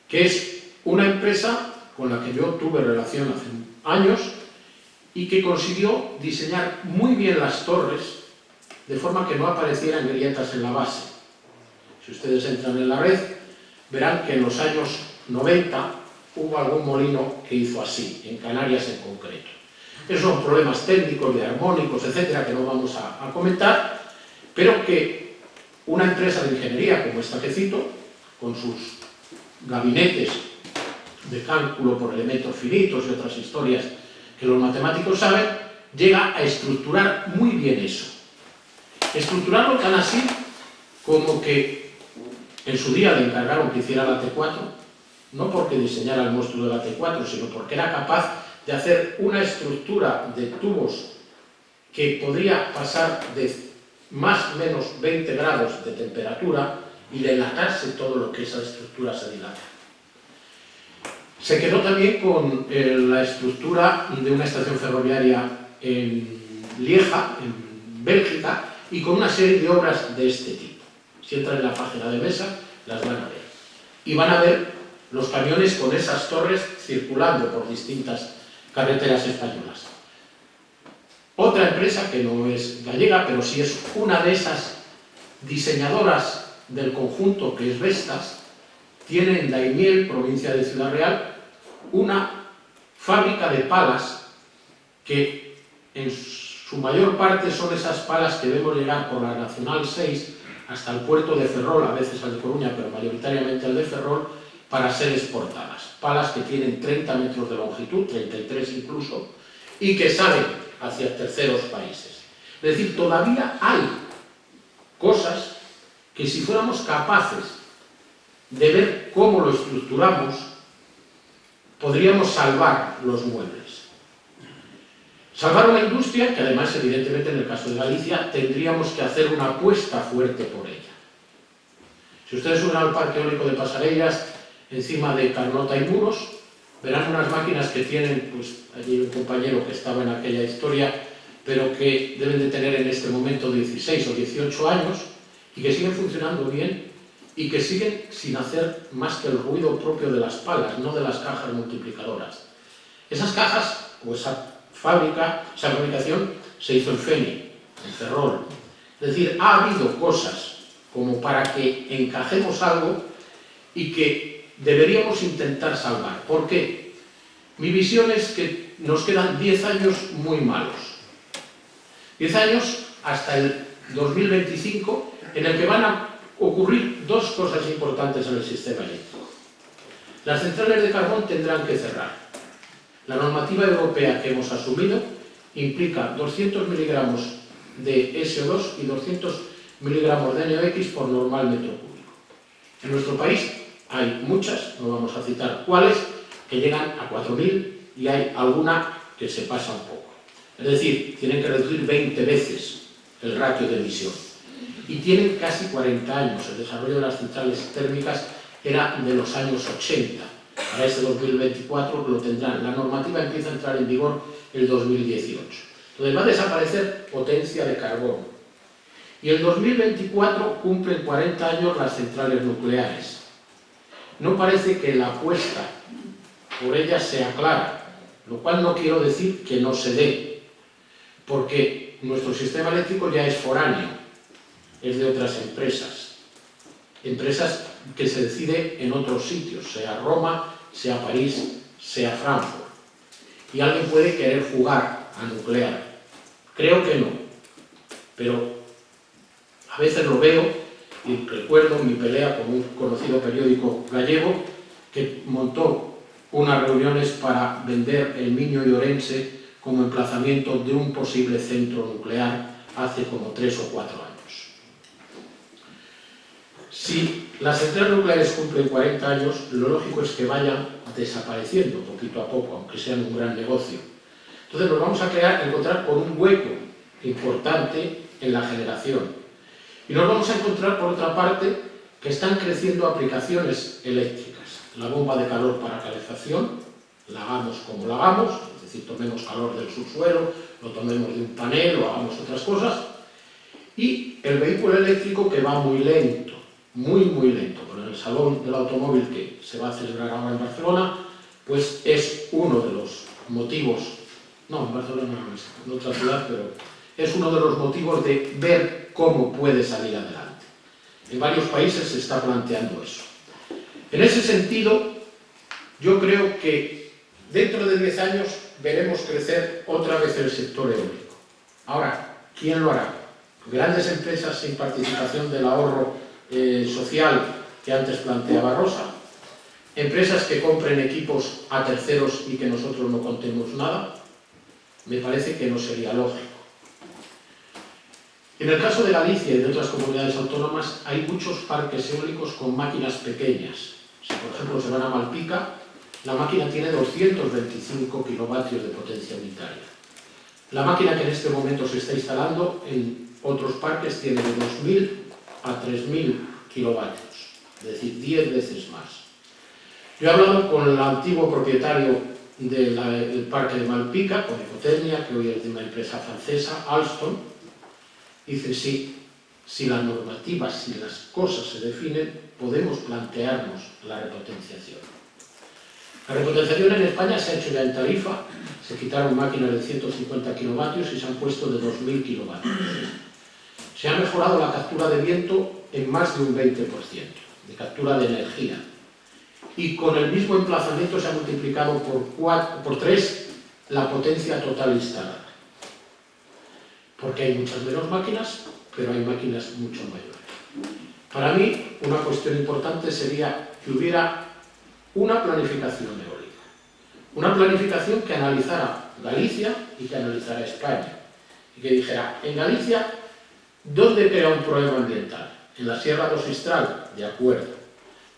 que es una empresa con la que yo tuve relación hace años y que consiguió diseñar muy bien las torres de forma que no aparecieran grietas en la base. Si ustedes entran en la red, verán que en los años 90 hubo algún molino que hizo así, en Canarias en concreto. Esos son problemas técnicos, de armónicos, etcétera, que no vamos a comentar, pero que una empresa de ingeniería como esta que cito, con sus gabinetes de cálculo por elementos finitos y otras historias que los matemáticos saben, llega a estructurar muy bien eso. Estructurarlo tan así como que en su día le encargaron que hiciera la T4, no porque diseñara el monstruo de la T4, sino porque era capaz de hacer una estructura de tubos que podría pasar de más o menos 20 grados de temperatura y dilatarse todo lo que esa estructura se dilata. Se quedó también con la estructura de una estación ferroviaria en Lieja, en Bélgica, y con una serie de obras de este tipo. Si entran en la página de Mesa, las van a ver. Y van a ver los camiones con esas torres circulando por distintas carreteras españolas. Otra empresa, que no es gallega, pero sí es una de esas diseñadoras del conjunto que es Vestas, tiene en Daimiel, provincia de Ciudad Real, una fábrica de palas que en su mayor parte son esas palas que vemos llegar por la Nacional 6 hasta el puerto de Ferrol, a veces al de Coruña, pero mayoritariamente al de Ferrol, para ser exportadas. Palas que tienen 30 metros de longitud, 33 incluso, y que salen hacia terceros países. Es decir, todavía hay cosas que si fuéramos capaces de ver cómo lo estructuramos, podríamos salvar los muebles. Salvar una industria que además, evidentemente, en el caso de Galicia, tendríamos que hacer una apuesta fuerte por ella. Si ustedes suben al parque eólico de Pasarellas, encima de Carnota y Muros, verán unas máquinas que tienen, pues allí hay un compañero que estaba en aquella historia, pero que deben de tener en este momento 16 o 18 años y que siguen funcionando bien y que siguen sin hacer más que el ruido propio de las palas, no de las cajas multiplicadoras. Esas cajas, o esa fabricación, se hizo en Feni, en Ferrol. Es decir, ha habido cosas como para que encajemos algo y que deberíamos intentar salvar. ¿Por qué? Mi visión es que nos quedan 10 años muy malos. 10 años hasta el 2025, en el que van a ocurrir dos cosas importantes en el sistema eléctrico. Las centrales de carbón tendrán que cerrar. La normativa europea que hemos asumido implica 200 miligramos de SO2 y 200 miligramos de NOx por normal metro cúbico. En nuestro país hay muchas, no vamos a citar cuáles, que llegan a 4.000 y hay alguna que se pasa un poco. Es decir, tienen que reducir 20 veces el ratio de emisión. Y tienen casi 40 años. El desarrollo de las centrales térmicas era de los años 80. Para este 2024 lo tendrán. La normativa empieza a entrar en vigor el 2018. Entonces va a desaparecer potencia de carbón. Y el 2024 cumplen 40 años las centrales nucleares. No parece que la apuesta por ellas sea clara, lo cual no quiero decir que no se dé, porque nuestro sistema eléctrico ya es foráneo, es de otras empresas que se decide en otros sitios, sea Roma, sea París, sea Frankfurt. Y alguien puede querer jugar a nuclear. Creo que no, pero a veces lo veo y recuerdo mi pelea con un conocido periódico gallego que montó unas reuniones para vender el Miño y Orense como emplazamiento de un posible centro nuclear hace como 3 o 4 años. Si las centrales nucleares cumplen 40 años, lo lógico es que vayan desapareciendo poquito a poco, aunque sean un gran negocio. Entonces nos vamos a encontrar con un hueco importante en la generación. Y nos vamos a encontrar, por otra parte, que están creciendo aplicaciones eléctricas. La bomba de calor para calefacción, la hagamos como la hagamos, es decir, tomemos calor del subsuelo, lo tomemos de un panel o hagamos otras cosas. Y el vehículo eléctrico que va muy lento, muy lento. Con el Salón del Automóvil que se va a celebrar ahora en Barcelona, pues es uno de los motivos, no, en Barcelona no es, en otra ciudad, pero es uno de los motivos de ver cómo puede salir adelante. En varios países se está planteando eso. En ese sentido, yo creo que dentro de 10 años veremos crecer otra vez el sector eólico. Ahora, ¿quién lo hará? Grandes empresas sin participación del ahorro social que antes planteaba Rosa, empresas que compren equipos a terceros y que nosotros no contemos nada, me parece que no sería lógico. En el caso de Galicia y de otras comunidades autónomas hay muchos parques eólicos con máquinas pequeñas. Si por ejemplo se van a Malpica, la máquina tiene 225 kilovatios de potencia unitaria. La máquina que en este momento se está instalando en otros parques tiene de 2.000 a 3.000 kilovatios, es decir, 10 veces más. Yo he hablado con el antiguo propietario del parque de Malpica, con Ecotecnia, que hoy es de una empresa francesa, Alstom. Dice, sí, si la normativa, si las cosas se definen, podemos plantearnos la repotenciación. La repotenciación en España se ha hecho ya en tarifa, se quitaron máquinas de 150 kilovatios y se han puesto de 2.000 kilovatios. Se ha mejorado la captura de viento en más de un 20%, de captura de energía. Y con el mismo emplazamiento se ha multiplicado por 3 la potencia total instalada. Porque hay muchas menos máquinas, pero hay máquinas mucho mayores. Para mí, una cuestión importante sería que hubiera una planificación eólica. Una planificación que analizara Galicia y que analizara España. Y que dijera, en Galicia, ¿dónde crea un problema ambiental? En la Sierra do Sistral, de acuerdo.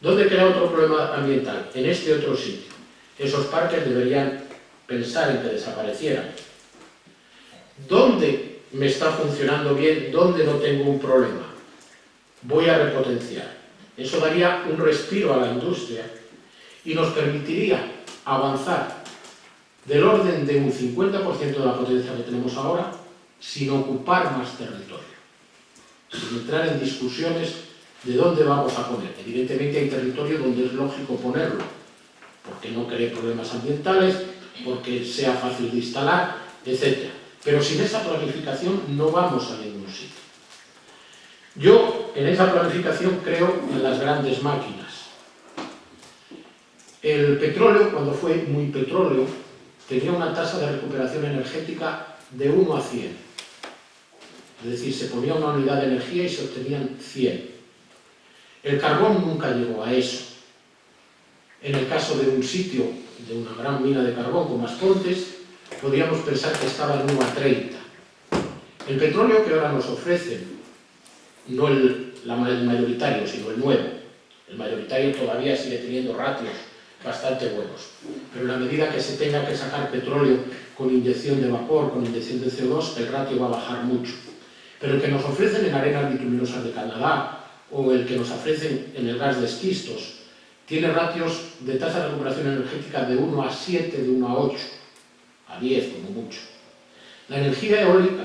¿Dónde crea otro problema ambiental? En este otro sitio. Esos parques deberían pensar en que desaparecieran. ¿Dónde me está funcionando bien? ¿Dónde no tengo un problema? Voy a repotenciar. Eso daría un respiro a la industria y nos permitiría avanzar del orden de un 50% de la potencia que tenemos ahora sin ocupar más territorio, sin entrar en discusiones de dónde vamos a poner. Evidentemente hay territorio donde es lógico ponerlo, porque no cree problemas ambientales, porque sea fácil de instalar, etc. Pero sin esa planificación no vamos a ningún sitio. Yo, en esa planificación, creo en las grandes máquinas. El petróleo, cuando fue muy petróleo, tenía una tasa de recuperación energética de 1 a 100. Es decir, se ponía una unidad de energía y se obtenían 100. El carbón nunca llegó a eso. En el caso de un sitio, de una gran mina de carbón como Aspontes, podríamos pensar que estaba en 1 a 30. El petróleo que ahora nos ofrecen, no el mayoritario, sino el nuevo. El mayoritario todavía sigue teniendo ratios bastante buenos. Pero en la medida que se tenga que sacar petróleo con inyección de vapor, con inyección de CO2, el ratio va a bajar mucho. Pero el que nos ofrecen en arenas bituminosas de Canadá o el que nos ofrecen en el gas de esquistos tiene ratios de tasa de recuperación energética de 1 a 7, de 1 a 8, a 10 como mucho. La energía eólica,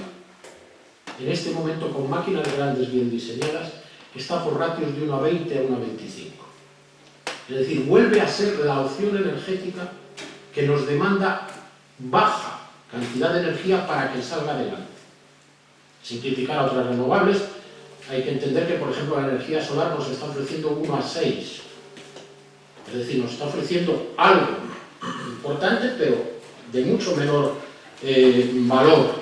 en este momento con máquinas grandes bien diseñadas, está por ratios de 1 a 20 a 1 a 25. Es decir, vuelve a ser la opción energética que nos demanda baja cantidad de energía para que salga adelante. Sin criticar a otras renovables, hay que entender que, por ejemplo, la energía solar nos está ofreciendo 1 a 6. Es decir, nos está ofreciendo algo importante, pero de mucho menor valor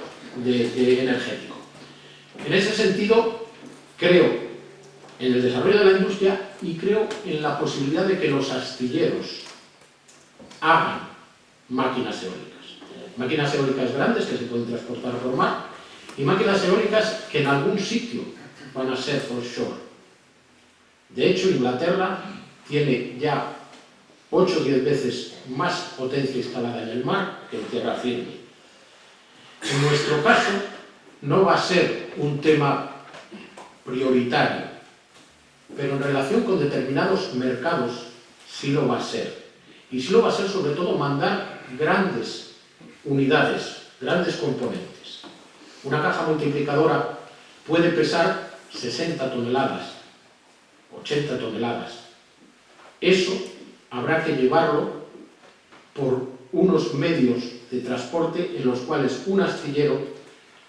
energético. En ese sentido, creo en el desarrollo de la industria y creo en la posibilidad de que los astilleros hagan máquinas eólicas. Máquinas eólicas grandes que se pueden transportar por mar y máquinas eólicas que en algún sitio van a ser offshore. De hecho, Inglaterra tiene ya 8 o 10 veces más potencia instalada en el mar que en tierra firme. En nuestro caso, no va a ser un tema prioritario, pero en relación con determinados mercados sí lo va a ser. Y sí lo va a ser sobre todo mandar grandes unidades, grandes componentes. Una caja multiplicadora puede pesar 60 toneladas, 80 toneladas. Eso habrá que llevarlo por unos medios de transporte en los cuales un astillero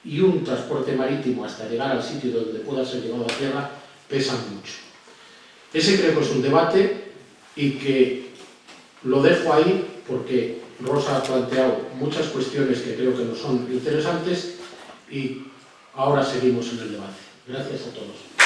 y un transporte marítimo hasta llegar al sitio donde pueda ser llevado a tierra pesan mucho. Ese creo que es un debate y que lo dejo ahí porque Rosa ha planteado muchas cuestiones que creo que no son interesantes y ahora seguimos en el debate. Gracias a todos.